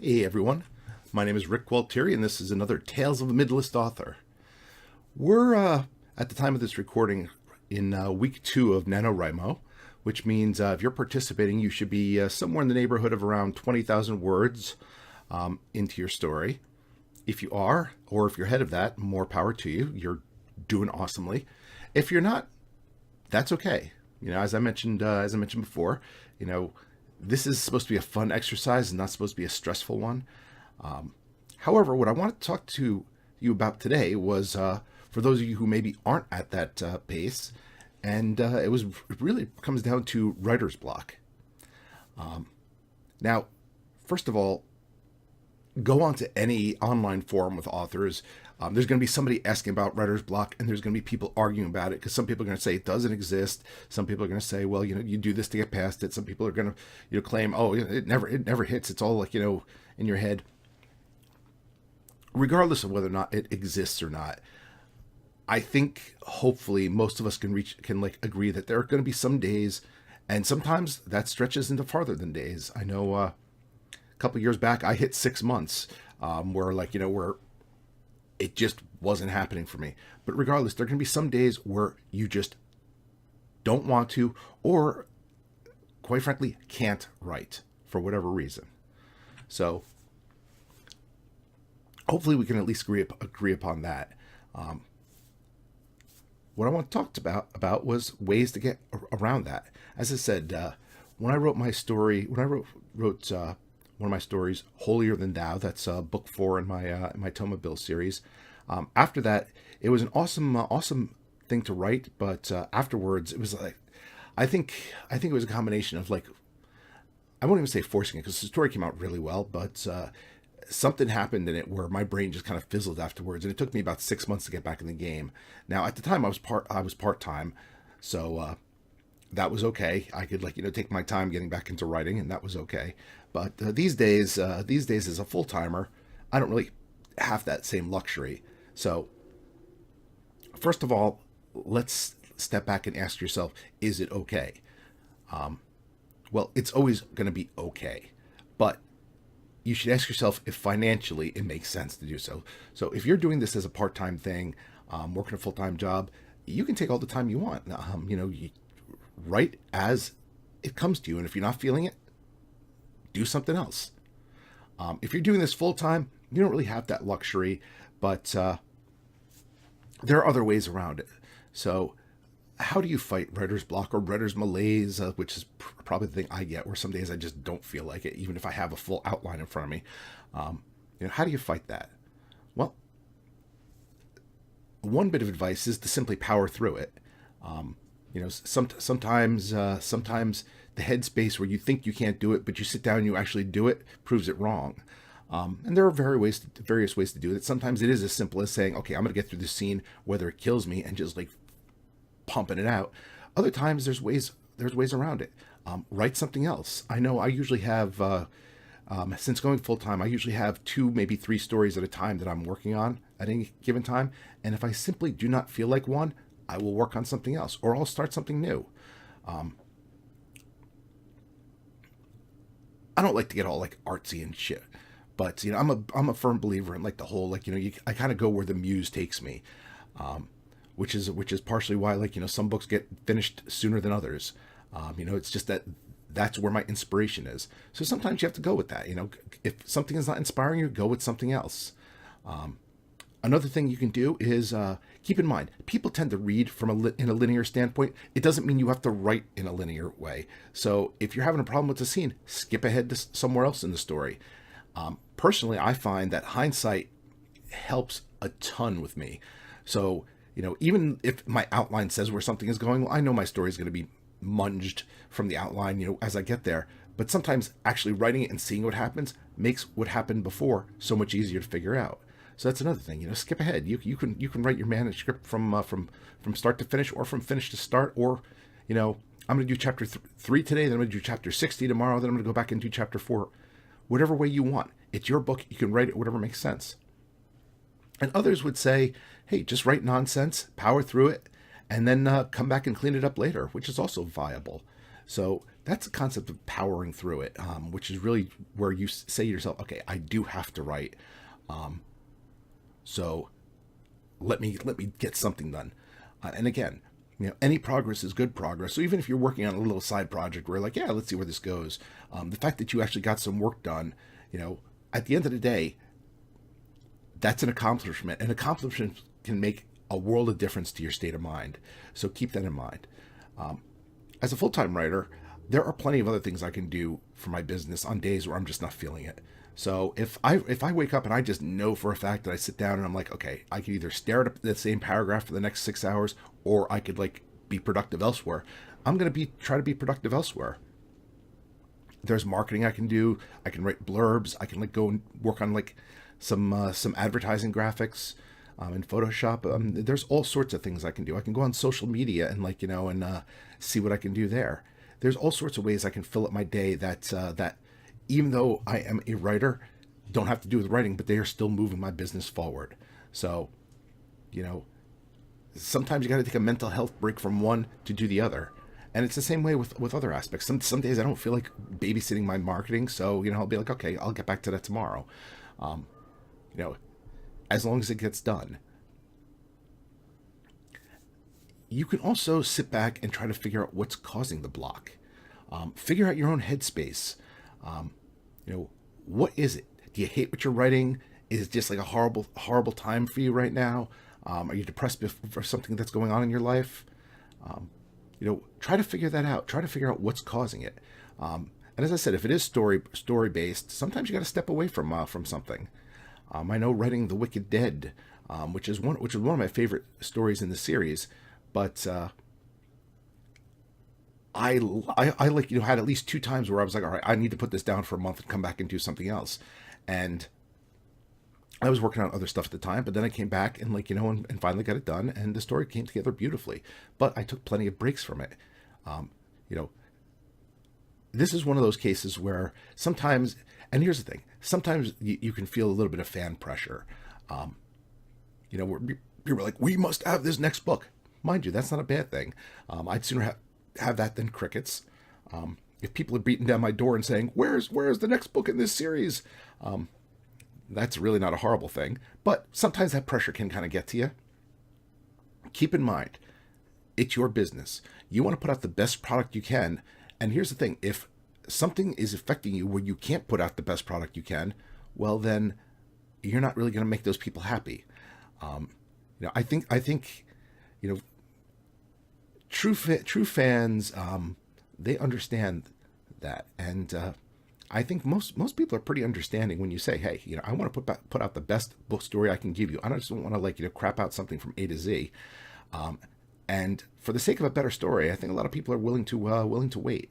Hey everyone, my name is Rick Gualtieri and this is another Tales of a Midlist author. We're, at the time of this recording, in week 2 of NaNoWriMo, which means if you're participating, you should be somewhere in the neighborhood of around 20,000 words into your story. If you are, or if you're ahead of that, more power to you. You're doing awesomely. If you're not, that's okay. As I mentioned before, this is supposed to be a fun exercise and not supposed to be a stressful one. However, what I wanted to talk to you about today was for those of you who maybe aren't at that pace, and it really comes down to writer's block. Now, first of all, go on to any online forum with authors. There's going to be somebody asking about writer's block, and there's going to be people arguing about it, because some people are going to say it doesn't exist. Some people are going to say, well, you do this to get past it. Some people are going to claim, oh, it never hits. It's all in your head. Regardless of whether or not it exists or not, I think hopefully most of us can agree that there are going to be some days, and sometimes that stretches into farther than days. I know a couple of years back I hit 6 months where it just wasn't happening for me. But regardless, there are going to be some days where you just don't want to, or quite frankly, can't write for whatever reason. So hopefully we can at least agree upon that. What I want to talk about was ways to get around that. As I said, when I wrote my story, when I wrote one of my stories, Holier Than Thou, that's book 4 in my Toma Bill series. After that, it was an awesome thing to write, but afterwards, it was like, I think it was a combination of I won't even say forcing it, because the story came out really well, but something happened in it where my brain just kind of fizzled afterwards, and it took me about 6 months to get back in the game. Now, at the time, I was part-time, so that was okay. I could take my time getting back into writing, and that was okay. But these days as a full-timer, I don't really have that same luxury. So first of all, let's step back and ask yourself, is it okay? Well, it's always going to be okay, but you should ask yourself if financially it makes sense to do so. So if you're doing this as a part-time thing, working a full-time job, you can take all the time you want. You write as it comes to you, and if you're not feeling it, do something else. If you're doing this full-time, you don't really have that luxury, but there are other ways around it. So how do you fight writer's block or writer's malaise, which is probably the thing I get, where some days I just don't feel like it, even if I have a full outline in front of me. How do you fight that? Well, one bit of advice is to simply power through it. Sometimes the headspace where you think you can't do it, but you sit down and you actually do it, proves it wrong. And there are various ways to do it. Sometimes it is as simple as saying, okay, I'm going to get through this scene, whether it kills me, and just pumping it out. Other times there's ways around it. Write something else. I know I usually have, since going full time, I usually have 2, maybe 3 stories at a time that I'm working on at any given time. And if I simply do not feel like one, I will work on something else, or I'll start something new. I don't like to get all artsy and shit, but I'm a firm believer in the whole I kind of go where the muse takes me, which is partially why some books get finished sooner than others. It's just that's where my inspiration is. So sometimes you have to go with that. If something is not inspiring you, go with something else. Another thing you can do is keep in mind, people tend to read in a linear standpoint. It doesn't mean you have to write in a linear way. So if you're having a problem with the scene, skip ahead to somewhere else in the story. Personally, I find that hindsight helps a ton with me. So, even if my outline says where something is going, well, I know my story is going to be munged from the outline, as I get there. But sometimes actually writing it and seeing what happens makes what happened before so much easier to figure out. So that's another thing, skip ahead. You can write your manuscript from start to finish, or from finish to start, or, I'm going to do chapter 3 today, then I'm going to do chapter 60 tomorrow, then I'm going to go back and do chapter 4. Whatever way you want. It's your book. You can write it whatever makes sense. And others would say, hey, just write nonsense, power through it, and then come back and clean it up later, which is also viable. So That's the concept of powering through it, which is really where you say to yourself, okay, I do have to write. Um, so let me get something done. And again, any progress is good progress. So even if you're working on a little side project where like, yeah, let's see where this goes, the fact that you actually got some work done, at the end of the day, that's an accomplishment. An accomplishment can make a world of difference to your state of mind. So keep that in mind. Um, as a full-time writer, there are plenty of other things I can do for my business on days where I'm just not feeling it. So if I wake up and I just know for a fact that I sit down and I'm like, okay, I can either stare at the same paragraph for the next 6 hours, or I could like be productive elsewhere. I'm gonna be try to be productive elsewhere. There's marketing I can do. I can write blurbs. I can like go and work on like some advertising graphics in Photoshop. There's all sorts of things I can do. I can go on social media and like and see what I can do there. There's all sorts of ways I can fill up my day that even though I am a writer, don't have to do with writing, but they are still moving my business forward. So, you know, sometimes you got to take a mental health break from one to do the other. And it's the same way with other aspects. Some days I don't feel like babysitting my marketing, so I'll be like, okay, I'll get back to that tomorrow. Um, you know, as long as it gets done. You can also sit back and try to figure out what's causing the block. Figure out your own headspace. Um, you know, what is it? Do you hate what you're writing? Is it just like a horrible time for you right now? Are you depressed for something that's going on in your life? Um, Try to figure that out. Try to figure out what's causing it. And as I said, if it is story based, sometimes you got to step away from something. I know writing The Wicked Dead, which is one of my favorite stories in the series, but I like had at least two times where I was like, all right, I need to put this down for a month and come back and do something else. And I was working on other stuff at the time, but then I came back and and finally got it done, and the story came together beautifully. But I took plenty of breaks from it. Um, you know, this is one of those cases where sometimes, and here's the thing, sometimes you can feel a little bit of fan pressure. Um, where people are like, we must have this next book. Mind you, that's not a bad thing. I'd sooner have that than crickets. If people are beating down my door and saying, where's the next book in this series? That's really not a horrible thing. But sometimes that pressure can kind of get to you. Keep in mind, it's your business. You want to put out the best product you can. And here's the thing, if something is affecting you where you can't put out the best product you can, well, then you're not really going to make those people happy. I think, you know, true fans, they understand that. And I think most people are pretty understanding when you say, hey, I want to put out the best book story I can give you. I just don't want to crap out something from A to Z. And for the sake of a better story, I think a lot of people are willing to wait.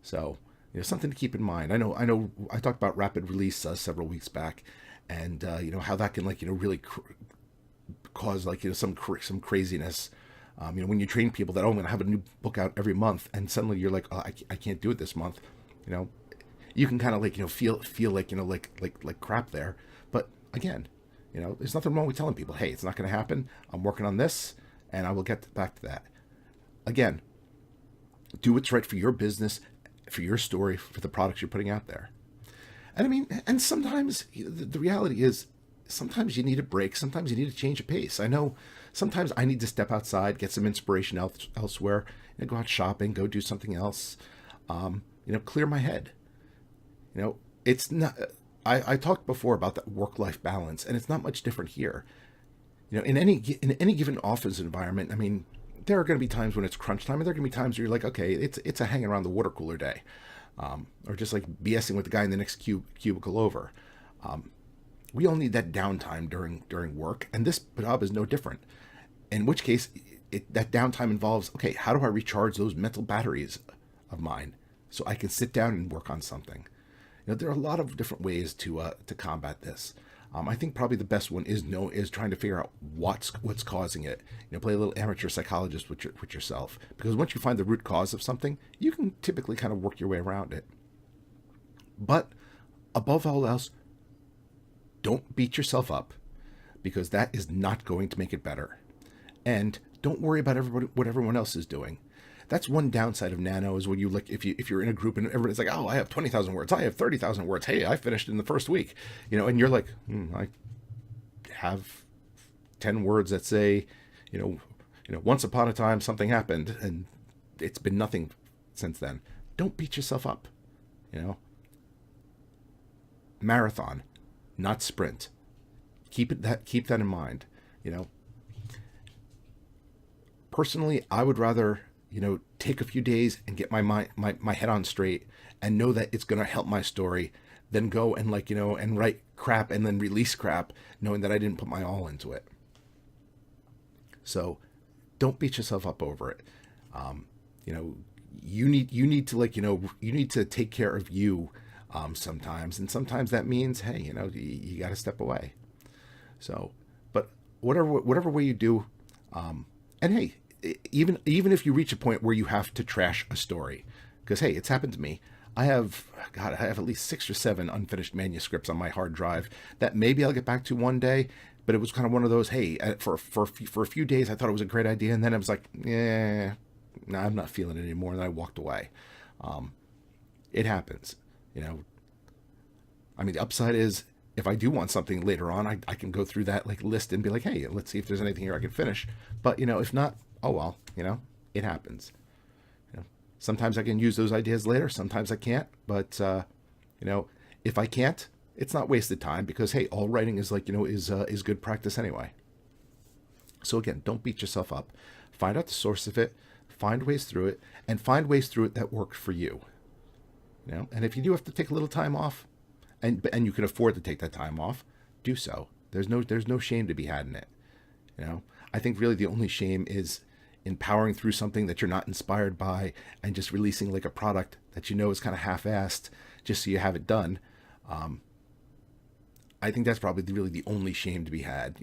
So, something to keep in mind. I know. I talked about rapid release several weeks back, and how that can really cause some craziness. When you train people that I'm going to have a new book out every month, and suddenly you're like, oh, I can't do it this month. You can kind of feel like crap there. But again, there's nothing wrong with telling people, hey, it's not going to happen. I'm working on this, and I will get back to that. Again, do what's right for your business, for your story, for the products you're putting out there. And I mean, and sometimes the reality is, sometimes you need a break. Sometimes you need to change a pace. I know sometimes I need to step outside, get some inspiration elsewhere, go out shopping, go do something else, clear my head. It's not, I talked before about that work-life balance, and it's not much different here. In any given office environment, I mean, there are going to be times when it's crunch time, and there are going to be times where you're like, okay, it's a hanging around the water cooler day, or just like BSing with the guy in the next cubicle over. We all need that downtime during work, and this job is no different. In which case, that downtime involves, okay, how do I recharge those mental batteries of mine so I can sit down and work on something? There are a lot of different ways to combat this. I think probably the best one is trying to figure out what's causing it. Play a little amateur psychologist with yourself, because once you find the root cause of something, you can typically kind of work your way around it. But above all else, don't beat yourself up, because that is not going to make it better. And don't worry about what everyone else is doing. That's one downside of nano is when you look, if you're in a group and everybody's like, oh, I have 20,000 words, I have 30,000 words. Hey, I finished in the first week, and you're like, I have 10 words that say, once upon a time something happened and it's been nothing since then. Don't beat yourself up. Marathon, not sprint. Keep that in mind. Personally, I would rather take a few days and get my head on straight and know that it's going to help my story than go and and write crap and then release crap knowing that I didn't put my all into it. So don't beat yourself up over it. You need to you need to take care of you sometimes, and sometimes that means, hey, you got to step away. So, but whatever way you do, and hey, even if you reach a point where you have to trash a story, because hey, it's happened to me. I have at least 6 or 7 unfinished manuscripts on my hard drive that maybe I'll get back to one day. But it was kind of one of those, hey, for a few days I thought it was a great idea, and then I was like, yeah, no, I'm not feeling it anymore, and then I walked away. It happens, I mean, the upside is if I do want something later on, I can go through that list and be like, hey, let's see if there's anything here I can finish. But if not, oh well, it happens. Sometimes I can use those ideas later, sometimes I can't. But if I can't, it's not wasted time, because hey, all writing is is good practice anyway. So again, don't beat yourself up. Find out the source of it, find ways through it, and find ways through it that work for you. And if you do have to take a little time off, and you can afford to take that time off, do so. There's no shame to be had in it. I think really the only shame is in powering through something that you're not inspired by and just releasing a product that is kind of half-assed just so you have it done. I think that's probably really the only shame to be had.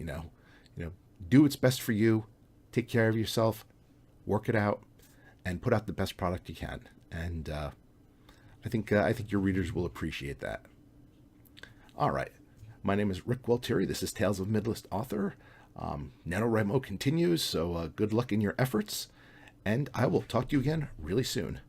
Do what's best for you, take care of yourself, work it out, and put out the best product you can. And I think your readers will appreciate that. All right. My name is Rick Gualtieri. This is Tales of Midlist Author. NaNoWriMo continues, so good luck in your efforts, and I will talk to you again really soon.